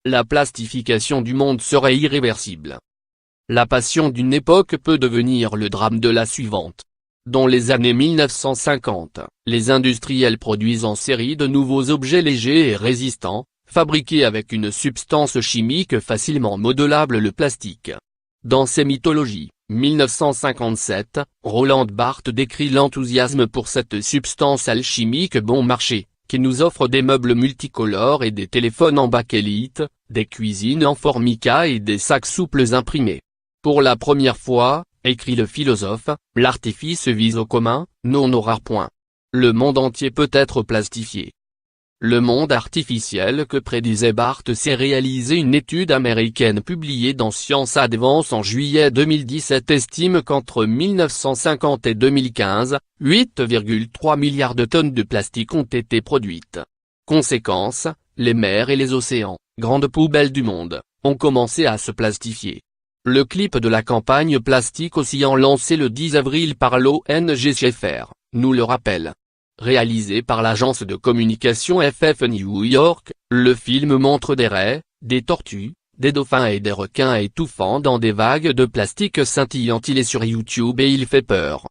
la plastification du monde serait irréversible. La passion d'une époque peut devenir le drame de la suivante. Dans les années 1950, les industriels produisent en série de nouveaux objets légers et résistants, fabriqués avec une substance chimique facilement modelable, le plastique. Dans ses mythologies, 1957, Roland Barthes décrit l'enthousiasme pour cette substance alchimique bon marché, qui nous offre des meubles multicolores et des téléphones en bakélite, des cuisines en formica et des sacs souples imprimés. Pour la première fois, écrit le philosophe, l'artifice vise au commun, non au rare point. Le monde entier peut être plastifié. Le monde artificiel que prédisait Barthes s'est réalisé. Une étude américaine publiée dans Science Advance en juillet 2017 estime qu'entre 1950 et 2015, 8,3 milliards de tonnes de plastique ont été produites. Conséquence, les mers et les océans, grandes poubelles du monde, ont commencé à se plastifier. Le clip de la campagne Plastique Océan lancé le 10 avril par l'ONG Schaeffer, nous le rappelle. Réalisé par l'agence de communication FF New York, le film montre des raies, des tortues, des dauphins et des requins étouffant dans des vagues de plastique scintillantes. Il est sur YouTube et il fait peur.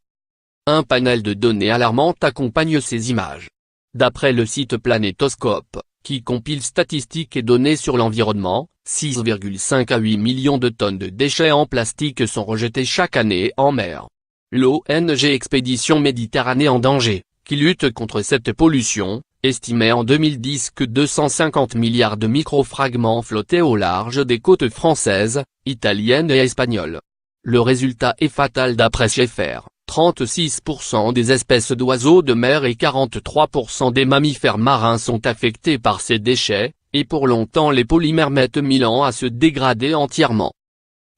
Un panel de données alarmantes accompagne ces images. D'après le site Planétoscope, qui compile statistiques et données sur l'environnement, 6,5 à 8 millions de tonnes de déchets en plastique sont rejetés chaque année en mer. L'ONG Expédition Méditerranée en danger, qui lutte contre cette pollution, estimait en 2010 que 250 milliards de microfragments flottaient au large des côtes françaises, italiennes et espagnoles. Le résultat est fatal d'après Schaeffer, 36% des espèces d'oiseaux de mer et 43% des mammifères marins sont affectés par ces déchets, et pour longtemps les polymères mettent 1000 ans à se dégrader entièrement.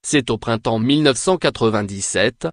C'est au printemps 1997,